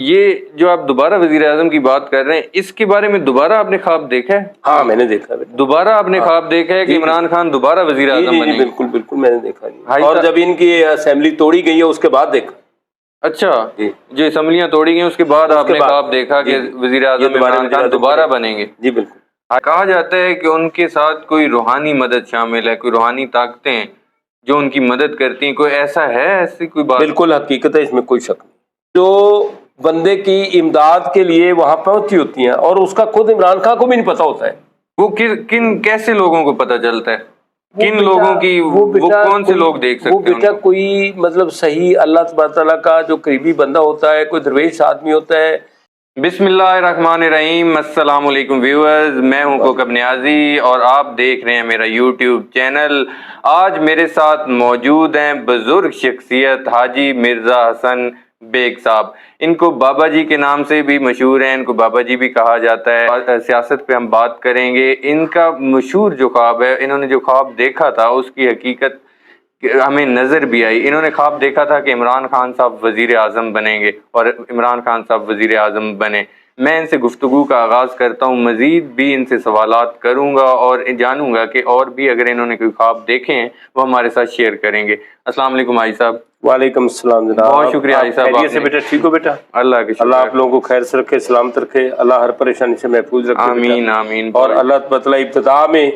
یہ جو آپ دوبارہ وزیر اعظم کی بات کر رہے ہیں، اس کے بارے میں دوبارہ آپ نے خواب دیکھا ہے؟ ہاں میں نے دیکھا ہے، دوبارہ آپ نے خواب دیکھا ہے کہ عمران خان دوبارہ وزیر اعظم بنے؟ بالکل بالکل میں نے دیکھا جی، اور جب ان کی اسمبلی توڑی گئی ہے اس کے بعد دیکھا۔ اچھا، جو اسمبلیاں توڑی گئی اس کے بعد آپ نے خواب دیکھا کہ وزیر اعظم عمران خان دوبارہ بنیں گے؟ جی بالکل۔ کہا جاتا ہے کہ ان کے ساتھ کوئی روحانی مدد شامل ہے، کوئی روحانی طاقتیں جو ان کی مدد کرتی ہیں، کوئی ایسا ہے؟ ایسی کوئی بات؟ بالکل حقیقت ہے، اس میں کوئی شک نہیں۔ جو بندے کی امداد کے لیے وہاں پہنچی ہوتی ہیں اور اس کا خود عمران خان کو بھی نہیں پتا ہوتا ہے، وہ کیسے لوگوں کو پتہ چلتا ہے؟ کن لوگوں کی؟ وہ کون سے لوگ دیکھ سکتے ہیں؟ وہ بیٹا کوئی مطلب صحیح اللہ تبارک تعالیٰ کا جو قریبی بندہ ہوتا ہے، کوئی درویش آدمی ہوتا ہے۔ بسم اللہ الرحمن الرحیم۔ السلام علیکم ویورز، میں ہوں کوکب نیازی اور آپ دیکھ رہے ہیں میرا یوٹیوب چینل۔ آج میرے ساتھ موجود ہیں بزرگ شخصیت حاجی مرزا حسن بیگ صاحب۔ ان کو بابا جی کے نام سے بھی مشہور ہیں، ان کو بابا جی بھی کہا جاتا ہے۔ سیاست پہ ہم بات کریں گے۔ ان کا مشہور جو خواب ہے، انہوں نے جو خواب دیکھا تھا اس کی حقیقت ہمیں نظر بھی آئی۔ انہوں نے خواب دیکھا تھا کہ عمران خان صاحب وزیر اعظم بنیں گے اور عمران خان صاحب وزیر اعظم بنے۔ میں ان سے گفتگو کا آغاز کرتا ہوں، مزید بھی ان سے سوالات کروں گا اور جانوں گا کہ اور بھی اگر انہوں نے کوئی خواب دیکھے ہیں وہ ہمارے ساتھ شیئر کریں گے۔ السلام علیکم حاجی صاحب۔ وعلیکم السلام جناب۔ بہت شکریہ حاجی صاحب۔ خیریت سے بیٹا؟ ٹھیک ہو بیٹا؟ اللہ کے شکر۔ اللہ آپ لوگوں کو خیر سے رکھے، سلامت رکھے، اللہ ہر پریشانی سے محفوظ رکھے۔ آمین آمین۔ اور اللہ تعالیٰ ابتدا میں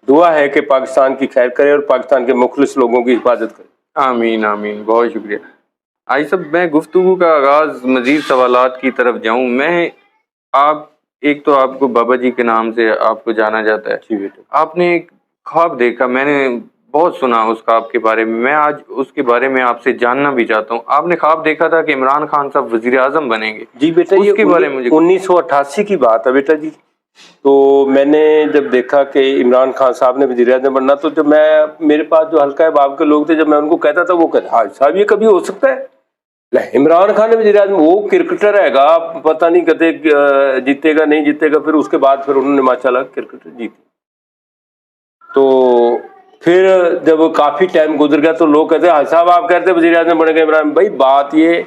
دعا ہے کہ پاکستان کی خیر کرے اور پاکستان کے مخلص لوگوں کی حفاظت کرے۔ آمین آمین، بہت شکریہ حاجی صاحب۔ میں گفتگو کا آغاز مزید سوالات کی طرف جاؤں، میں ایک تو آپ کو بابا جی کے نام سے آپ کو جانا جاتا ہے۔ جی بیٹا۔ آپ نے ایک خواب دیکھا، میں نے بہت سنا اس خواب کے بارے میں آج اس کے بارے میں آپ سے جاننا بھی چاہتا ہوں۔ آپ نے خواب دیکھا تھا کہ عمران خان صاحب وزیر اعظم بنیں گے؟ جی بیٹا، اس کے بارے میں مجھے 1988 کی بات ہے بیٹا جی۔ تو میں نے جب دیکھا کہ عمران خان صاحب نے وزیر اعظم بننا، تو جب میرے پاس جو حلقہ باب کے لوگ تھے، جب میں ان کو کہتا تھا وہ کہتے حاج صاحب یہ کبھی ہو سکتا ہے؟ عمران خان نے وزیر اعظم، وہ کرکٹر ہے گا، پتہ نہیں کہتے جیتے گا نہیں جیتے گا۔ پھر اس کے بعد پھر انہوں نے ماشاءاللہ کرکٹر جیتی۔ تو پھر جب کافی ٹائم گزر گیا تو لوگ کہتے ہیں حاج صاحب آپ کہتے ہیں وزیر اعظم بنے گے عمران بھائی۔ بات یہ،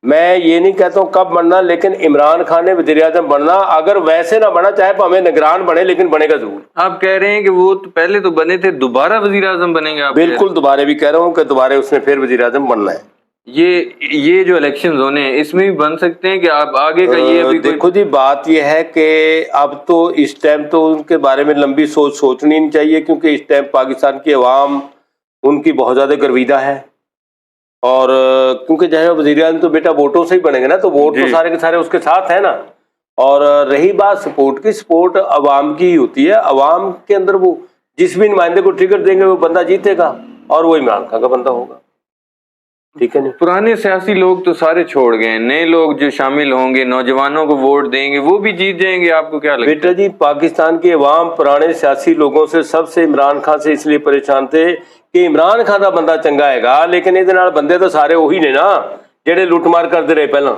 میں یہ نہیں کہتا ہوں کب بننا، لیکن عمران خان نے وزیر اعظم بننا، اگر ویسے نہ بنا چاہے ہمیں نگران بنے، لیکن بنے گا ضرور۔ آپ کہہ رہے ہیں کہ وہ تو پہلے تو بنے تھے، دوبارہ وزیر اعظم بنیں گے آپ؟ بالکل، دوبارہ بھی کہہ رہا ہوں کہ دوبارہ اس نے پھر وزیر اعظم بننا ہے۔ یہ جو الیکشنز ہونے ہیں اس میں بھی بن سکتے ہیں کہ آپ آگے کا یہ ابھی دیکھو جی، بات یہ ہے کہ اب تو اس ٹائم تو ان کے بارے میں لمبی سوچنی نہیں چاہیے، کیونکہ اس ٹائم پاکستان کی عوام ان کی بہت زیادہ گرویدہ ہے۔ اور کیونکہ جو ہے وزیر اعظم تو بیٹا ووٹوں سے ہی بنے گا نا، تو ووٹ تو سارے کے سارے اس کے ساتھ ہیں نا۔ اور رہی بات سپورٹ کی، سپورٹ عوام کی ہی ہوتی ہے۔ عوام کے اندر وہ جس بھی نمائندے کو ٹکٹ دیں گے وہ بندہ جیتے گا اور وہ عمران خان کا بندہ ہوگا، ٹھیک ہے نا۔ پرانے سیاسی لوگ تو سارے چھوڑ گئے ہیں، نئے لوگ جو شامل ہوں گے، نوجوانوں کو ووٹ دیں گے، وہ بھی جیت جائیں گے، آپ کو کیا لگتا ہے؟ بیٹا جی، پاکستان کی عوام پرانے سیاسی لوگوں سے سب سے عمران خان سے اس لیے پریشان تھے کہ عمران خان کا بندہ چنگا ہے گا، لیکن یہ بندے تو سارے وہی نے نا جڑے لوٹ مار کرتے رہے پہلا،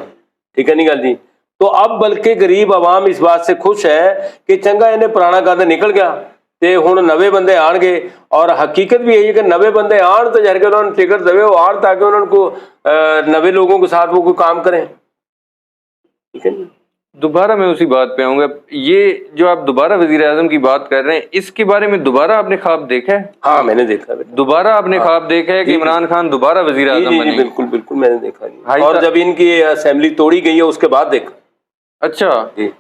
ٹھیک ہے نہیں گل جی۔ تو اب بلکہ غریب عوام اس بات سے خوش ہے کہ چنگا انہیں پرانا گند نکل گیا تے ہن نوے بندے آن گے۔ اور حقیقت بھی یہی ہے کہ نوے بندے آن تو جہر کے انہوں نے ٹکٹ دے وہ آن، تاکہ انہوں کو نوے لوگوں کے ساتھ وہ کوئی کام کریں، ٹھیک ہے نا۔ دوبارہ میں اسی بات پہ آؤں گا، یہ جو آپ دوبارہ وزیر اعظم کی بات کر رہے ہیں اس کے بارے میں دوبارہ آپ نے خواب دیکھا ہے؟ ہاں میں نے دیکھا ہے۔ دوبارہ آپ نے خواب دیکھا ہے کہ عمران خان دوبارہ وزیر اعظم بنے؟ بالکل بالکل میں نے دیکھا جی، اور جب ان کی اسمبلی توڑی گئی ہے اس کے بعد دیکھا۔ اچھا،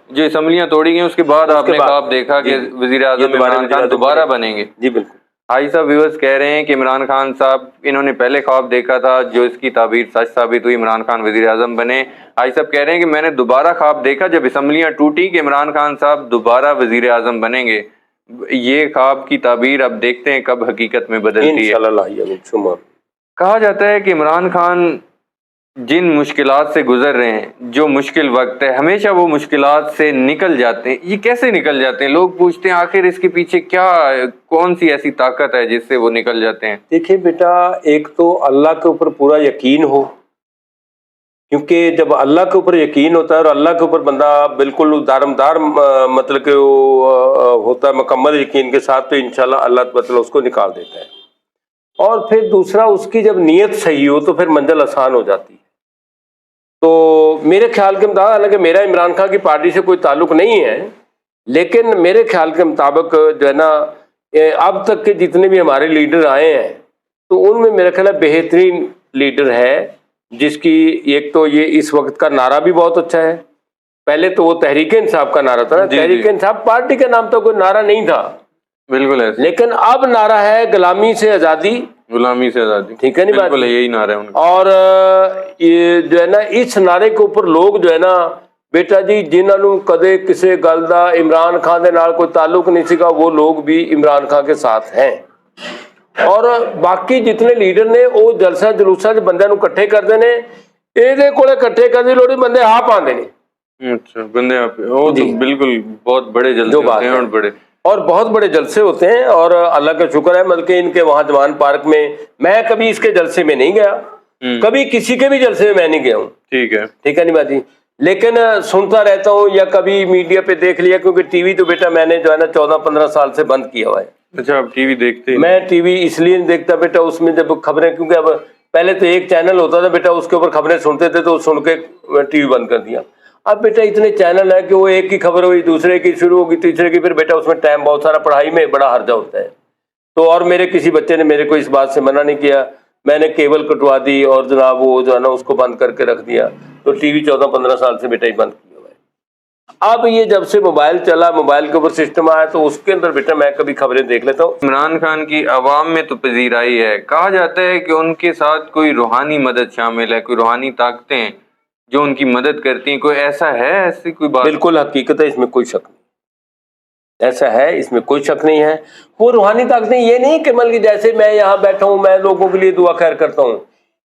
جو اسمبلیاں توڑی گئی اس کے بعد آپ نے خواب دیکھا کہ وزیر اعظم عمران خان دوبارہ بنیں گے؟ جی بالکل۔ حاجی صاحب، ویورز کہہ رہے ہیں کہ عمران خان صاحب انہوں نے پہلے خواب دیکھا تھا، جو اس کی تعبیر سچ ثابت ہوئی، عمران خان وزیر اعظم بنے۔ حاجی صاحب کہہ رہے ہیں کہ میں نے دوبارہ خواب دیکھا جب اسمبلیاں ٹوٹی کہ عمران خان صاحب دوبارہ وزیر اعظم بنیں گے۔ یہ خواب کی تعبیر اب دیکھتے ہیں کب حقیقت میں بدلتی ہے۔ کہا جاتا ہے کہ عمران خان جن مشکلات سے گزر رہے ہیں، جو مشکل وقت ہے، ہمیشہ وہ مشکلات سے نکل جاتے ہیں۔ یہ کیسے نکل جاتے ہیں؟ لوگ پوچھتے ہیں آخر اس کے پیچھے کون سی ایسی طاقت ہے جس سے وہ نکل جاتے ہیں؟ دیکھیں بیٹا، ایک تو اللہ کے اوپر پورا یقین ہو، کیونکہ جب اللہ کے اوپر یقین ہوتا ہے اور اللہ کے اوپر بندہ بالکل دارمدار مطلب کہ ہوتا ہے مکمل یقین کے ساتھ، تو انشاءاللہ اللہ تعالیٰ اس کو نکال دیتا ہے۔ اور پھر دوسرا، اس کی جب نیت صحیح ہو تو پھر منزل آسان ہو جاتی ہے۔ تو میرے خیال کے مطابق، حالانکہ میرا عمران خان کی پارٹی سے کوئی تعلق نہیں ہے، لیکن میرے خیال کے مطابق جو ہے نا اب تک کے جتنے بھی ہمارے لیڈر آئے ہیں تو ان میں میرا خیال ہے بہترین لیڈر ہے، جس کی ایک تو یہ اس وقت کا نعرہ بھی بہت اچھا ہے۔ پہلے تو وہ تحریک انصاف کا نعرہ تھا نا، تحریک انصاف پارٹی کا نام تو کوئی نعرہ نہیں تھا، بالکل ایسے، لیکن اب نعرہ ہے غلامی سے آزادی، غلامی سے آزادی، ٹھیک ہے نہیں بات؟ بالکل یہی نعرہ ہے ان کا۔ اور یہ جو ہے نا اس نعرے کے اوپر لوگ جو ہے نا بیٹا جی جنہوں نے کدے کسی گل دا عمران خان دے نال کوئی تعلق نہیں سکا، وہ لوگ بھی عمران خان کے ساتھ ہیں۔ اور باقی جتنے لیڈر نے وہ جلسہ جلوساں چ بندیاں نوں اکٹھے کردے نے، یہ کولے اکٹھے کرنے لوڑ نہیں، بندے آپ آندے نے۔ اچھا، بندے آپ وہ تو بالکل بہت بڑے جلسے ہوتے ہیں، اور بڑے اور بہت بڑے جلسے ہوتے ہیں، اور اللہ کا شکر ہے بلکہ ان کے وہاں جوان پارک میں میں کبھی اس کے جلسے میں نہیں گیا، کبھی کسی کے بھی جلسے میں نہیں گیا ہوں، ٹھیک ہے نہیں بات جی، لیکن سنتا رہتا ہوں یا کبھی میڈیا پہ دیکھ لیا، کیونکہ ٹی وی تو بیٹا میں نے جو ہے نا 14-15 سال سے بند کیا ہوا ہے۔ اچھا، آپ ٹی وی دیکھتے ہیں؟ میں ٹی وی اس لیے نہیں دیکھتا بیٹا، اس میں جب خبریں، کیونکہ اب پہلے تو ایک چینل ہوتا تھا بیٹا، اس کے اوپر خبریں سنتے تھے تو سن کے ٹی وی بند کر دیا۔ اب بیٹا اتنے چینل ہے کہ وہ ایک کی خبر ہوئی، دوسرے کی شروع ہوگی، تیسرے کی، پھر بیٹا اس میں ٹائم بہت سارا، پڑھائی میں بڑا حرجہ ہوتا ہے۔ تو اور میرے کسی بچے نے میرے کو اس بات سے منع نہیں کیا، میں نے کیبل کٹوا دی اور جناب وہ جو ہے نا اس کو بند کر کے رکھ دیا، تو ٹی وی 14-15 سال سے بیٹا ہی بند کیا ہوا ہے۔ اب یہ جب سے موبائل چلا، موبائل کے اوپر سسٹم آیا، تو اس کے اندر بیٹا میں کبھی خبریں دیکھ لیتا ہوں۔ عمران خان کی عوام میں تو پذیرائی ہے، کہا جاتا ہے کہ ان کے ساتھ کوئی روحانی مدد شامل ہے، کوئی روحانی طاقتیں جو ان کی مدد کرتی ہیں، کوئی ایسا ہے؟ ایسی کوئی بات؟ بالکل حقیقت ہے، اس میں کوئی شک نہیں، ایسا ہے، اس میں کوئی شک نہیں ہے۔ وہ روحانی طاقتیں یہ نہیں کہ مطلب جیسے میں یہاں بیٹھا ہوں میں لوگوں کے لیے دعا خیر کرتا ہوں،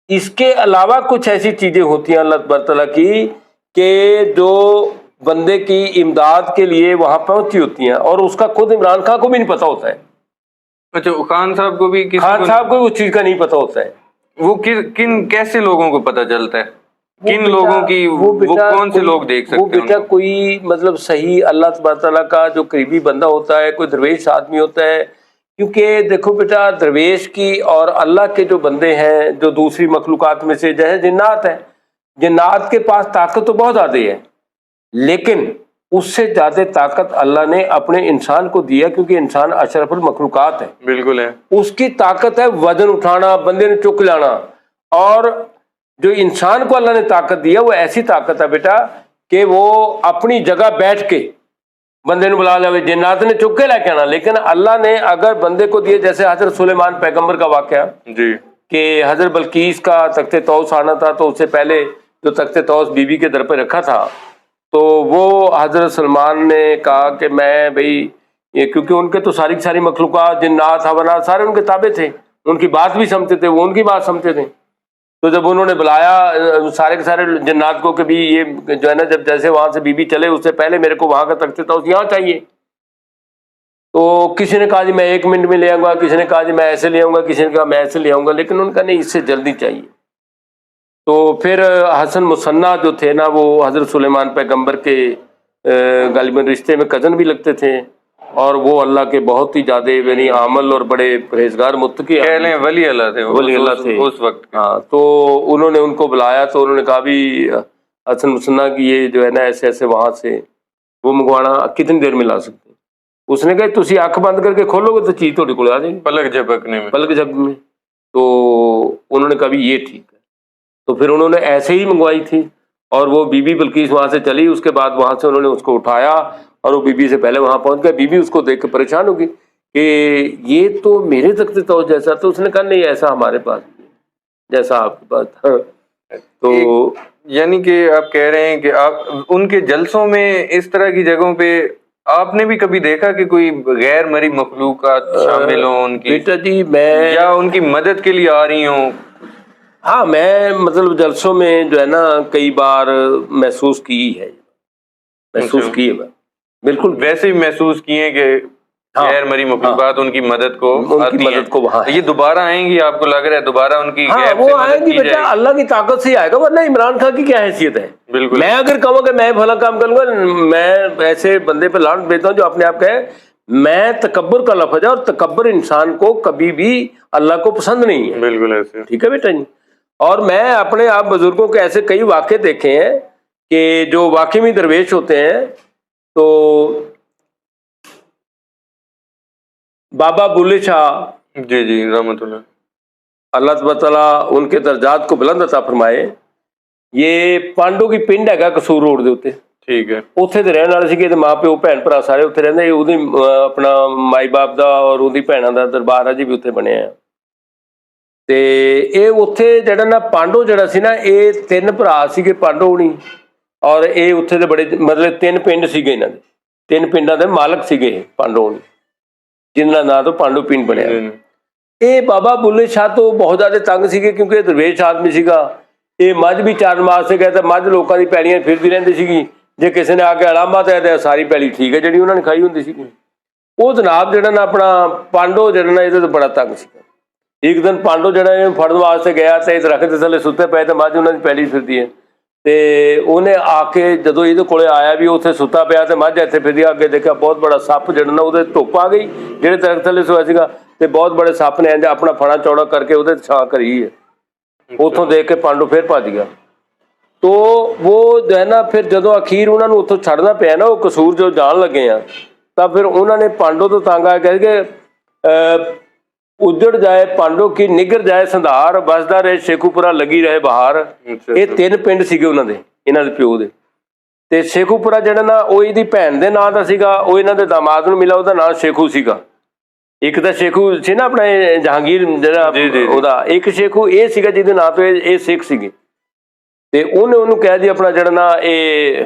اس کے علاوہ کچھ ایسی چیزیں ہوتی ہیں اللہ تبارک تعالیٰ کی کہ جو بندے کی امداد کے لیے وہاں پہنچی ہوتی ہیں، اور اس کا خود عمران خان کو بھی نہیں پتا ہوتا ہے۔ اچھا، خان صاحب کو بھی؟ خان صاحب کو اس چیز کا نہیں پتا ہوتا ہے۔ وہ کیسے لوگوں کو پتا چلتا ہے؟ کن لوگوں کی؟ وہ کون سے لوگ دیکھ سکتے ہیں؟ وہ بیٹا کوئی مطلب صحیح اللہ تبارک تعالیٰ کا جو قریبی بندہ ہوتا ہے، کوئی درویش آدمی ہوتا ہے، کیونکہ دیکھو بیٹا درویش کی اور اللہ کے جو بندے ہیں جو دوسری مخلوقات میں سے جیسے جنات ہیں، جنات کے پاس طاقت تو بہت زیادہ ہے، لیکن اس سے زیادہ طاقت اللہ نے اپنے انسان کو دیا، کیونکہ انسان اشرف المخلوقات ہے۔ بالکل ہے، اس کی طاقت ہے وزن اٹھانا، بندے نے چک لانا، اور جو انسان کو اللہ نے طاقت دیا وہ ایسی طاقت ہے بیٹا کہ وہ اپنی جگہ بیٹھ کے بندے نے بلا لے، جنات نے چک کے لے کے آنا، لیکن اللہ نے اگر بندے کو دیے، جیسے حضرت سلیمان پیغمبر کا واقعہ جی، کہ حضرت بلقیس کا تخت طوس آنا تھا، تو اس سے پہلے جو تخت طوس بی بی کے در پہ رکھا تھا، تو وہ حضرت سلمان نے کہا کہ میں بھائی یہ، کیونکہ ان کے تو ساری مخلوقات جنات حیوانات سارے ان کے تابع تھے، ان کی بات بھی سمجھتے تھے، وہ ان کی بات سمجھتے تھے۔ تو جب انہوں نے بلایا سارے کے سارے جنات کو کہ بھی یہ جو ہے نا جب جیسے وہاں سے بی بی چلے اس سے پہلے میرے کو وہاں کا تخت طوس یہاں چاہیے، تو کسی نے کہا جی میں 1 منٹ میں لے آؤں گا، کسی نے کہا جی میں ایسے لے آؤں گا، کسی نے کہا میں ایسے لے آؤں گا، لیکن ان کا نہیں، اس سے جلدی چاہیے۔ تو پھر حسن مصنع جو تھے نا، وہ حضرت سلیمان پیغمبر کے غالباً رشتے میں کزن بھی لگتے تھے، اور وہ اللہ کے بہت ہی زیادہ یعنی عامل اور بڑے پرہیزگار متقی کہہ لیں ولی اللہ تھے، ولی اللہ تھے اس وقت۔ ہاں، تو انہوں نے ان کو بلایا، تو انہوں نے کہا بھی حسن مصنع کی یہ جو ہے نا ایسے ایسے وہاں سے وہ منگوانا کتنی دیر میں لا سکتے ہیں؟ اس نے کہا تسی آنکھ بند کر کے کھولو گے تو چیز تھوڑی کو آ جائے گی پلک جھپکنے میں، پلک جھپکنے میں۔ تو انہوں نے کہا بھی یہ ٹھیک ہے، تو پھر انہوں نے ایسے ہی منگوائی تھی، اور وہ بی بی بلقیس وہاں سے چلی، اس کے بعد وہاں سے انہوں نے اس کو اٹھایا، اور وہ بی بی سے پہلے وہاں پہنچ گیا۔ بی بی اس کو دیکھ کے پریشان ہوگی کہ یہ تو میرے تخت طوس جیسا، تو اس نے کہا نہیں ایسا ہمارے پاس نہیں جیسا آپ کے پاس تھا۔ تو یعنی کہ آپ کہہ رہے ہیں کہ آپ ان کے جلسوں میں اس طرح کی جگہوں پہ آپ نے بھی کبھی دیکھا کہ کوئی غیر مرئی مخلوقات شامل ہوں ان کی، بیٹا جی میں یا ان کی مدد کے لیے آ رہی ہوں؟ ہاں، میں مطلب جلسوں میں جو ہے نا کئی بار محسوس کی ہے، بالکل ویسے بھی محسوس کیے کہ غیر مرئی مخلوقات ان کی مدد کو آتی ہیں، وہاں یہ دوبارہ آئیں گی؟ آپ کو لگ رہا ہے دوبارہ ان کی غیب وہ سے آئیں مدد گی کی بیٹا، جائے گی؟ اللہ کی طاقت سے ہی آئے گا، ورنہ عمران خان کی کیا حیثیت ہے؟ بالکل، میں اگر کہوں کہ میں بھلا کام کروں گا، میں ایسے بندے پہ لانت بھیجتا ہوں جو اپنے آپ کہے، میں تکبر کا لفظ ہے، اور تکبر انسان کو کبھی بھی اللہ کو پسند نہیں ہے۔ بالکل ایسے، ٹھیک ہے بیٹا جی۔ اور میں اپنے آپ بزرگوں کے ایسے کئی واقعے دیکھے ہیں کہ جو واقعی میں درویش ہوتے ہیں. تو بابا بلے شاہ جی رحمت اللہ، اللہ تبارک تعالیٰ ان کے درجات کو بلند عطا فرمائے. یہ پانڈو کی پنڈ ਹੈਗਾ ਕਸੂਰ ਰੋਡ ਦੇ ਉੱਤੇ. ਠੀਕ ਹੈ. ਉੱਥੇ ਦੇ ਰਹਿਣ ਵਾਲੇ ਸੀਗੇ ਤੇ ਮਾਂ ਪਿਓ ਭੈਣ ਭਰਾ ਸਾਰੇ ਉੱਥੇ ਰਹਿੰਦੇ. ਉਹਦੀ ਆਪਣਾ ਮਾਈ ਬਾਪ ਦਾ ਔਰ ਉਹਦੀ ਭੈਣਾਂ ਦਾ ਦਰਬਾਰ ਅਜੇ ਵੀ ਉੱਥੇ ਬਣਿਆ ਆ. ਤੇ ਇਹ ਉੱਥੇ ਜਿਹੜਾ ਨਾ ਪਾਂਡੋ ਜਿਹੜਾ ਸੀ ਨਾ, ਇਹ 3 ਭਰਾ ਸੀਗੇ ਪਾਂਡੋ ਹੁਣੀ, ਔਰ ਇਹ ਉੱਥੇ ਦੇ ਬੜੇ ਮਤਲਬ 3 ਪਿੰਡ ਸੀਗੇ ਇਹਨਾਂ ਦੇ. 3 ਪਿੰਡਾਂ ਦੇ ਮਾਲਕ ਸੀਗੇ ਇਹ ਪਾਂਡੋ ਹੁਣੀ, ਜਿਨ੍ਹਾਂ ਨਾਂ ਤੋਂ ਪਾਂਡੋ ਪਿੰਡ ਬਣਿਆ. ਇਹ ਬਾਬਾ ਬੁੱਲੇ ਸ਼ਾਹ ਤੋਂ ਬਹੁਤ ਜ਼ਿਆਦਾ ਤੰਗ ਸੀਗੇ ਕਿਉਂਕਿ ਇਹ ਦਰਵੇਸ਼ ਆਦਮੀ ਸੀਗਾ. ਇਹ ਮੱਝ ਵੀ ਚਾਰਨ ਵਾਸਤੇ ਗਏ ਤਾਂ ਮੱਝ ਲੋਕਾਂ ਦੀ ਪੈਲੀਆਂ ਫਿਰਦੀ ਰਹਿੰਦੀ ਸੀਗੀ. ਜੇ ਕਿਸੇ ਨੇ ਆ ਕੇ ਅਲਾਮਾ ਤੇ ਸਾਰੀ ਪੈਲੀ ਠੀਕ ਹੈ ਜਿਹੜੀ ਉਹਨਾਂ ਨੇ ਖਾਈ ਹੁੰਦੀ ਸੀਗੀ. ਉਹ ਜਨਾਬ ਜਿਹੜਾ ਨਾ ਆਪਣਾ ਪਾਂਡੋ ਜਿਹੜਾ ਨਾ ਇਹਦੇ ਤੋਂ ਬੜਾ ਤੰਗ ਸੀਗਾ. ਇੱਕ ਦਿਨ ਪਾਂਡੋ ਜਿਹੜਾ ਇਹਨੂੰ ਫੜਨ ਵਾਸਤੇ ਗਿਆ ਤੇ ਦਰਖਤ ਦੇ ਥੱਲੇ ਸੁੱਤੇ ਪਏ ਤੇ ਮੱਝ ਉਹਨਾਂ ਦੀ ਪੈਲੀ ਫਿਰਦੀ ਹੈ. ਤੇ ਉਹਨੇ ਆ ਕੇ ਜਦੋਂ ਇਹਦੇ ਕੋਲੇ ਆਇਆ ਵੀ ਉੱਥੇ ਸੁੱਤਾ ਪਿਆ ਤੇ ਮੱਝ ਇੱਥੇ ਫਿਰਦੀ, ਅੱਗੇ ਦੇਖਿਆ ਬਹੁਤ ਬੜਾ ਸੱਪ ਜਿਹੜਾ ਨਾ ਉਹਦੇ ਧੁੱਪ ਆ ਗਈ ਜਿਹੜੇ ਦਰਖਤ ਥੱਲੇ ਸੋਇਆ ਸੀਗਾ, ਤੇ ਬਹੁਤ ਬੜੇ ਸੱਪ ਨੇ ਆਪਣਾ ਫਣਾ ਚੌੜਾ ਕਰਕੇ ਉਹਦੇ ਛਾਂ ਕਰੀ ਹੈ. ਉੱਥੋਂ ਦੇਖ ਕੇ ਪਾਂਡੋ ਫਿਰ ਭੱਜ ਗਿਆ. ਤੋ ਉਹ ਜੋ ਹੈ ਨਾ ਫਿਰ ਜਦੋਂ ਅਖੀਰ ਉਹਨਾਂ ਨੂੰ ਉੱਥੋਂ ਛੱਡਣਾ ਪਿਆ ਨਾ, ਉਹ ਕਸੂਰ ਜੋ ਜਾਣ ਲੱਗੇ ਆ, ਤਾਂ ਫਿਰ ਉਹਨਾਂ ਨੇ ਪਾਂਡੋ ਤੋਂ ਤੰਗ ਆ ਕੇ ਉਜੜ ਜਾਏ ਪਾਂਡੋ ਕੀ ਨਿਗਰ ਜਾਏ ਸੰਧਾਰ, ਵਸਦਾ ਰਹੇ ਸ਼ੇਖੂਪੁਰਾ ਲੱਗੀ ਰਹੇ ਬਹਾਰ. ਇਹ 3 ਪਿੰਡ ਸੀਗੇ ਉਹਨਾਂ ਦੇ, ਇਹਨਾਂ ਦੇ ਪਿਓ ਦੇ. ਤੇ ਸ਼ੇਖੂਪੁਰਾ ਜਿਹੜਾ ਨਾ ਉਹ ਇਹਦੀ ਭੈਣ ਦੇ ਨਾਂ ਦਾ ਸੀਗਾ, ਉਹ ਇਹਨਾਂ ਦੇ ਦਾਮਾਦ ਨੂੰ ਮਿਲਾ, ਉਹਦਾ ਨਾਂ ਸ਼ੇਖੂ ਸੀਗਾ. ਇੱਕ ਤਾਂ ਸ਼ੇਖੂ ਸੀ ਨਾ ਆਪਣਾ ਜਹਾਂਗੀਰ ਜਿਹੜਾ ਉਹਦਾ, ਇੱਕ ਸ਼ੇਖੂ ਇਹ ਸੀਗਾ ਜਿਹਦੇ ਨਾਂ ਤੋਂ ਇਹ ਸਿੱਖ ਸੀਗੇ. ਤੇ ਉਹਨੇ ਉਹਨੂੰ ਕਹਿ ਦੀ ਆਪਣਾ ਜਿਹੜਾ ਨਾ ਇਹ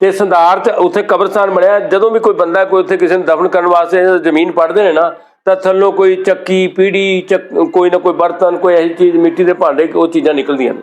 ਤੇ ਸੰਧਾਰ ਚ ਉੱਥੇ ਕਬਰਸਤਾਨ ਬਣਿਆ. ਜਦੋਂ ਵੀ ਕੋਈ ਬੰਦਾ ਕੋਈ ਉੱਥੇ ਕਿਸੇ ਨੂੰ ਦਫਨ ਕਰਨ ਵਾਸਤੇ ਜ਼ਮੀਨ ਪੜਦੇ ਨੇ ਨਾ, ਤਾਂ ਥੱਲੋਂ ਕੋਈ ਚੱਕੀ ਪੀੜੀ ਕੋਈ ਨਾ ਕੋਈ ਬਰਤਨ, ਕੋਈ ਐਸੀ ਚੀਜ਼, ਮਿੱਟੀ ਦੇ ਭਾਂਡੇ, ਉਹ ਚੀਜ਼ਾਂ ਨਿਕਲਦੀਆਂ ਨੇ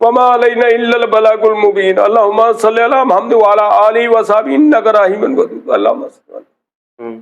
وما علینا الا البلاغ المبین اللہم صلی علی محمد وعلی آلہ وصحبہ انک رحیم ودود اللہم صلی علی